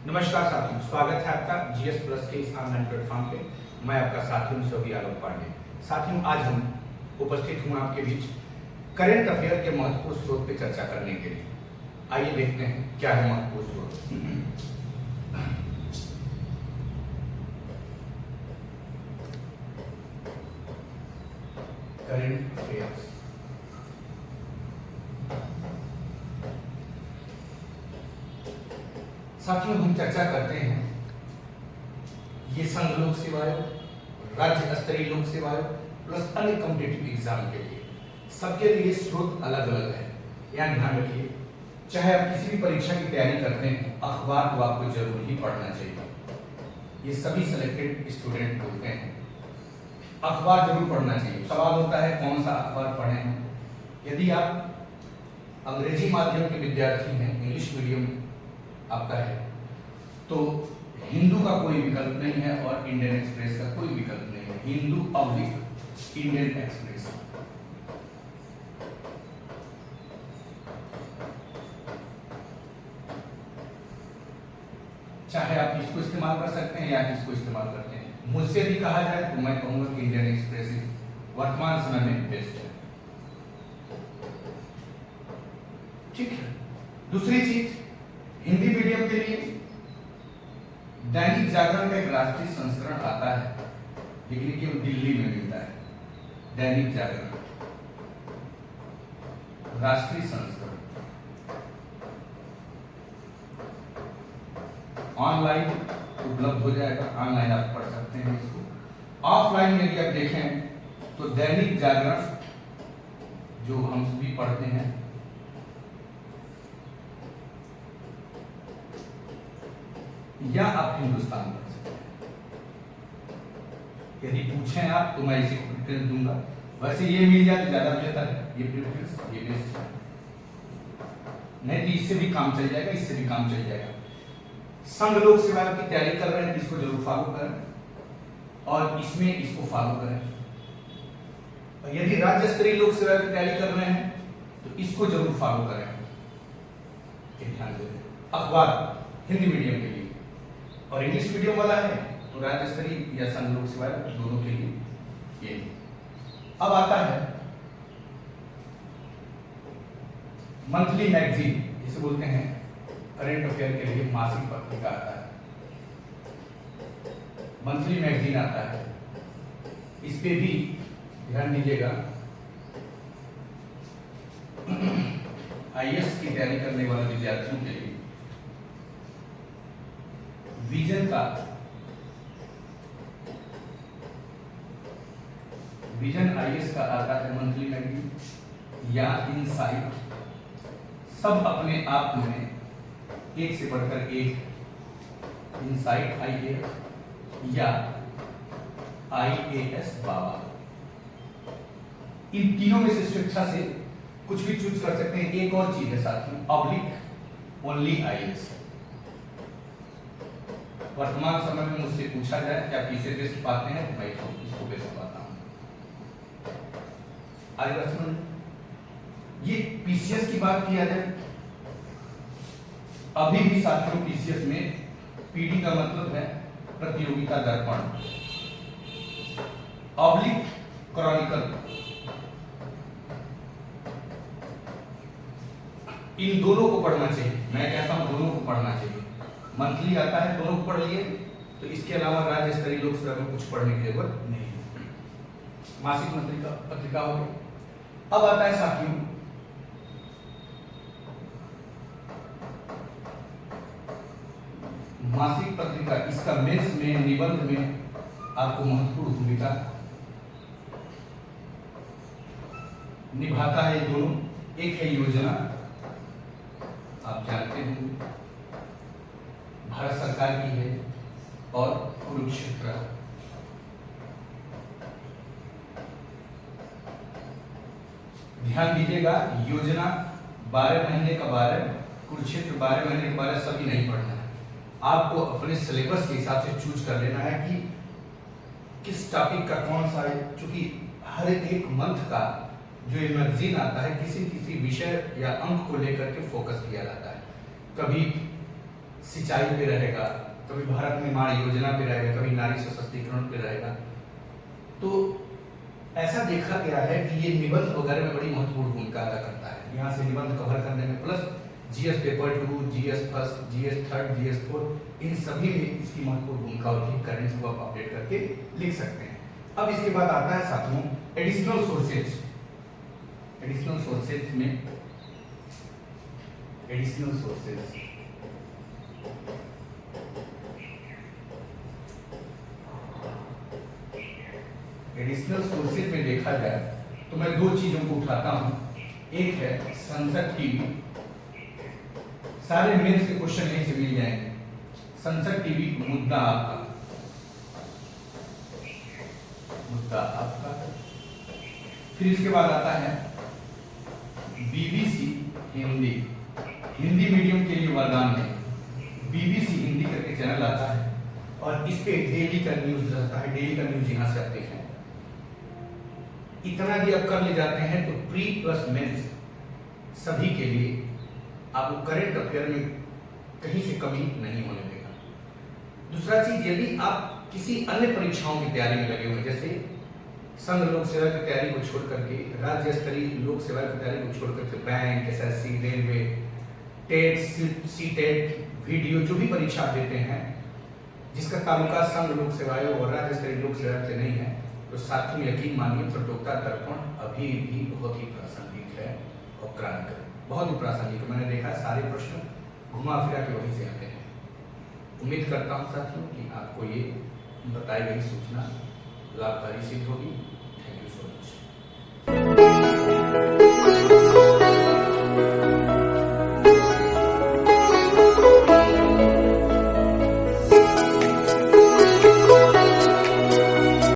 नमस्कार साथियों, स्वागत है आपका जीएस प्लस के इस ऑनलाइन प्लेटफॉर्म पे। मैं आपका साथियों सभी आलोक पांडे। साथियों, आज हम उपस्थित हूँ आपके बीच करंट अफेयर के महत्वपूर्ण स्रोत पे चर्चा करने के लिए। आइए देखते हैं क्या है महत्वपूर्ण स्रोत। Current affairs. साथियों, हम चर्चा करते हैं ये संघ लोक सेवा आयोग, राज्य स्तरीय लोक सेवा आयोग प्लस अन्य कॉम्पिटिटिव एग्जाम के लिए। सबके लिए स्रोत अलग अलग है, यहाँ ध्यान रखिए। चाहे आप किसी भी परीक्षा की तैयारी करते हैं, अखबार को आपको जरूर ही पढ़ना चाहिए। ये सभी सिलेक्टेड स्टूडेंट बोलते हैं अखबार जरूर पढ़ना चाहिए। सवाल होता है कौन सा अखबार पढ़ें। यदि आप अंग्रेजी माध्यम के विद्यार्थी हैं, इंग्लिश मीडियम आपका है, तो हिंदू का कोई विकल्प नहीं है और इंडियन एक्सप्रेस का कोई विकल्प नहीं है। Hindu oblique Indian express. चाहे आप इसको इस्तेमाल कर सकते हैं या इसको इस्तेमाल करते हैं। मुझसे भी कहा जाए तो मैं कहूंगा कि इंडियन एक्सप्रेस वर्तमान समय में बेस्ट है। ठीक है। दूसरी चीज, हिंदी मीडियम के लिए दैनिक जागरण का एक राष्ट्रीय संस्करण आता है, लेकिन केवल दिल्ली में मिलता है। दैनिक जागरण राष्ट्रीय संस्करण ऑनलाइन उपलब्ध हो जाएगा, ऑनलाइन आप पढ़ सकते हैं इसको। ऑफलाइन यदि आप देखें तो दैनिक जागरण जो हम सभी पढ़ते हैं, या आप हिंदुस्तान पढ़ सकते हैं। यदि पूछें आप तो मैं इसी को प्रेफरेंस दूंगा। वैसे ये मिल जाए तो ज्यादा बेहतर है, ये प्रेफरेंस, ये बेस्ट है। नहीं तो इससे भी काम चल जाएगा, इससे भी काम चल जाएगा। संघ लोक सेवा आयोग की तैयारी कर रहे हैं, इसको जरूर फॉलो करें और इसमें इसको फॉलो करें। और यदि राज्य स्तरीय लोक सेवा की तैयारी कर रहे हैं तो इसको जरूर फॉलो करें। ध्यान दें, अखबार हिंदी मीडियम के लिए और इंग्लिश मीडियम वाला है तो राज्य स्तरीय या संघ लोक सेवा दोनों के लिए ये। अब आता है मंथली मैगजीन, जिसे बोलते हैं करंट अफेयर के लिए मासिक पत्रिका आता है। मंथली मैगजीन आता है, इस पे भी ध्यान दीजिएगा। आईएएस की तैयारी करने वाले विद्यार्थियों के लिए विजन आईएएस का आता है मंथली मैगजीन या इनसाइट। सब अपने आप में एक से बढ़कर एक, इनसाइट आईएएस या आईएएस बाबा। इन तीनों में से स्वेच्छा से कुछ भी चूज कर सकते हैं। एक और चीज है साथियों, अब्लिक ओनली आईएएस। वर्तमान समय में मुझसे पूछा जाए कि आप किसे बेस्ट पाते हैं तो मैं इसको बेस्ट पाता हूं। आज ये पीसीएस की बात किया जाए, अभी भी साथियों पीसीएस में पीडी का मतलब है प्रतियोगिता दर्पण, ऑब्लिक क्रॉनिकल। इन दोनों को पढ़ना चाहिए। मैं कहता हूं दोनों को पढ़ना चाहिए। मंथली आता है, दोनों को पढ़ लिए तो इसके अलावा राज्य स्तरीय लोक सेवा में कुछ पढ़ने की जरूरत नहीं है। मासिक पत्रिका हो गई। अब आता है साथियों मासिक पत्रिका। इसका मेंस में, निबंध में आपको महत्वपूर्ण भूमिका निभाता है। ये दोनों, एक है योजना, आप जानते हैं भारत सरकार की है, और कुरुक्षेत्र। ध्यान दीजिएगा, योजना 12 महीने का 12, कुरुक्षेत्र 12 महीने के 12 सभी नहीं पढ़ना है। आपको अपने सिलेबस के हिसाब से चूज कर लेना है कि किस टॉपिक का कौन सा है। क्योंकि हर एक मंथ का जो ये मैगजीन आता है, किसी किसी विषय या अंक को लेकर के फोकस किया जाता है। कभी सिंचाई पे रहेगा, कभी भारत निर्माण योजना पे रहेगा, कभी नारी सशक्तिकरण पे रहेगा। तो ऐसा देखा गया है कि ये निबंध वगैरह में बड़ी महत्वपूर्ण भूमिका अदा करता है। यहाँ से निबंध कवर करने में plus GS paper 2, GS first, GS third, GS fourth, इन सभी में इसकी महत्वपूर्ण भूमिका होती है। करेंट्स को आप अपडेट करके लिख सकते हैं। अब इसके बाद आता है साथियों एडिशनल सोर्सेज। एडिशनल सोर्सेज में एडिशनल सोर्सेज एडिशनल सोर्सेज में देखा जाए तो मैं दो चीजों को उठाता हूं। एक है संसद टीवी, सारे मेंस के क्वेश्चन यहीं से मिल जाएंगे। संसद टीवी मुद्दा आपका। फिर इसके बाद आता है बीबीसी हिंदी, हिंदी मीडियम के लिए वरदान है। बीबीसी हिंदी करके चैनल आता है और इस पे डेली का न्यूज रहता है। डेली का न्यूज यहां से आप देखें। इतना भी आप कर ले जाते हैं तो प्री प्लस मेंस सभी के लिए आपको करंट अफेयर में कहीं से कमी नहीं होने देगा। दूसरा चीज, यदि आप किसी अन्य परीक्षाओं की तैयारी में लगे हुए, जैसे संघ लोक सेवा की तैयारी को छोड़ करके, राज्य स्तरीय लोक सेवा की तैयारी को छोड़ करके bank, SSC, railway, TET, CTET, video, जो भी परीक्षा आप देते हैं जिसका तालुका संघ लोक सेवाएं और राज्य स्तरीय लोक सेवा से नहीं है, तो साथियों यकीन मानिए प्रतियोगिता दर्पण अभी भी बहुत ही प्रासंगिक है और क्रांतिकारी, बहुत ही प्रासंगिक है। मैंने देखा सारे प्रश्न घुमा फिरा के वहीं से आते हैं। उम्मीद करता हूं साथियों कि आपको ये बताई गई सूचना लाभकारी सिद्ध होगी।